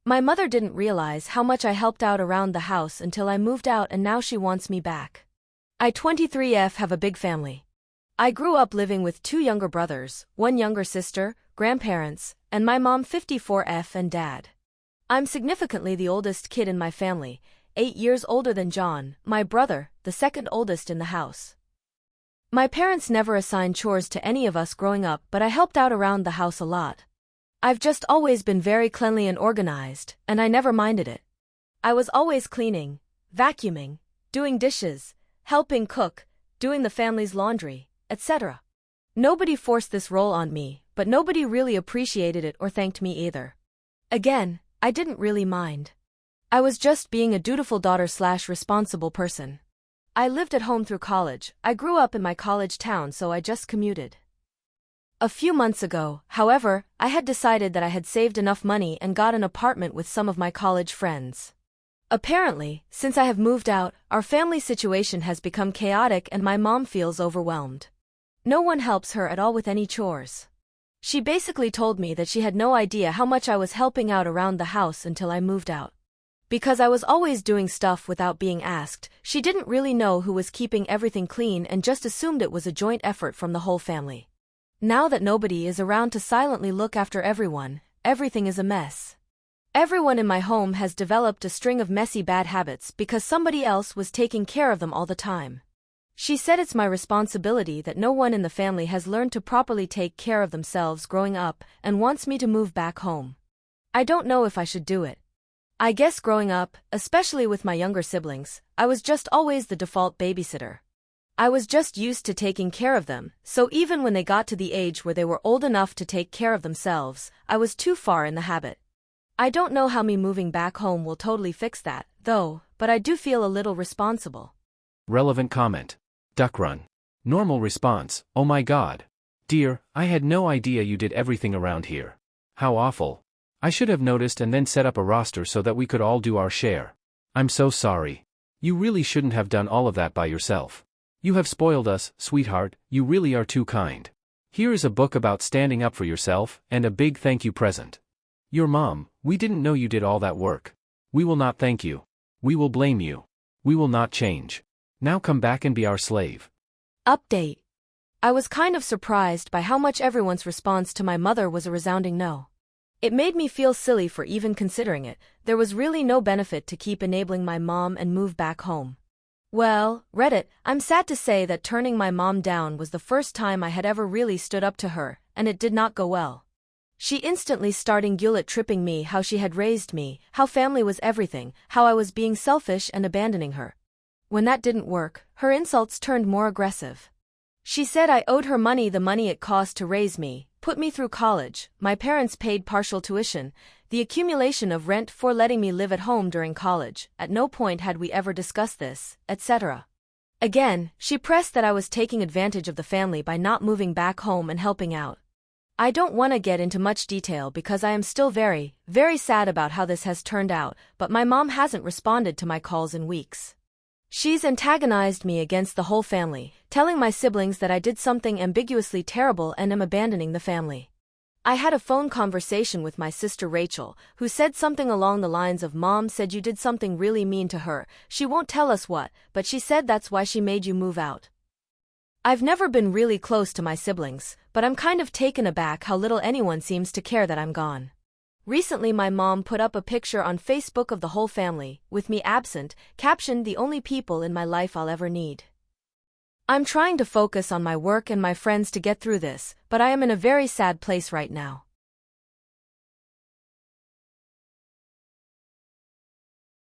My mother didn't realize how much I helped out around the house until I moved out, and now she wants me back. I 23F have a big family. I grew up living with 2 younger brothers, 1 younger sister, grandparents, and my mom 54F and dad. I'm significantly the oldest kid in my family, 8 years older than John, my brother, the second oldest in the house. My parents never assigned chores to any of us growing up, but I helped out around the house a lot. I've just always been very cleanly and organized, and I never minded it. I was always cleaning, vacuuming, doing dishes, helping cook, doing the family's laundry, etc. Nobody forced this role on me, but nobody really appreciated it or thanked me either. Again, I didn't really mind. I was just being a dutiful daughter/responsible person. I lived at home through college. I grew up in my college town, so I just commuted. A few months ago, however, I had decided that I had saved enough money and got an apartment with some of my college friends. Apparently, since I have moved out, our family situation has become chaotic and my mom feels overwhelmed. No one helps her at all with any chores. She basically told me that she had no idea how much I was helping out around the house until I moved out. Because I was always doing stuff without being asked, she didn't really know who was keeping everything clean and just assumed it was a joint effort from the whole family. Now that nobody is around to silently look after everyone, everything is a mess. Everyone in my home has developed a string of messy bad habits because somebody else was taking care of them all the time. She said it's my responsibility that no one in the family has learned to properly take care of themselves growing up and wants me to move back home. I don't know if I should do it. I guess growing up, especially with my younger siblings, I was just always the default babysitter. I was just used to taking care of them, so even when they got to the age where they were old enough to take care of themselves, I was too far in the habit. I don't know how me moving back home will totally fix that, though, but I do feel a little responsible. Relevant comment. Duck run. Normal response, oh my god. Dear, I had no idea you did everything around here. How awful. I should have noticed and then set up a roster so that we could all do our share. I'm so sorry. You really shouldn't have done all of that by yourself. You have spoiled us, sweetheart, you really are too kind. Here is a book about standing up for yourself, and a big thank you present. Your mom, we didn't know you did all that work. We will not thank you. We will blame you. We will not change. Now come back and be our slave. Update. I was kind of surprised by how much everyone's response to my mother was a resounding no. It made me feel silly for even considering it. There was really no benefit to keep enabling my mom and move back home. Well, Reddit, I'm sad to say that turning my mom down was the first time I had ever really stood up to her, and it did not go well. She instantly started guilt-tripping me how she had raised me, how family was everything, how I was being selfish and abandoning her. When that didn't work, her insults turned more aggressive. She said I owed her money, the money it cost to raise me, put me through college, my parents paid partial tuition, the accumulation of rent for letting me live at home during college, at no point had we ever discussed this, etc. Again, she pressed that I was taking advantage of the family by not moving back home and helping out. I don't want to get into much detail because I am still very, very sad about how this has turned out, but my mom hasn't responded to my calls in weeks. She's antagonized me against the whole family, telling my siblings that I did something ambiguously terrible and am abandoning the family. I had a phone conversation with my sister Rachel, who said something along the lines of, "Mom said you did something really mean to her, she won't tell us what, but she said that's why she made you move out." I've never been really close to my siblings, but I'm kind of taken aback how little anyone seems to care that I'm gone. Recently my mom put up a picture on Facebook of the whole family, with me absent, captioned, "The only people in my life I'll ever need." I'm trying to focus on my work and my friends to get through this, but I am in a very sad place right now.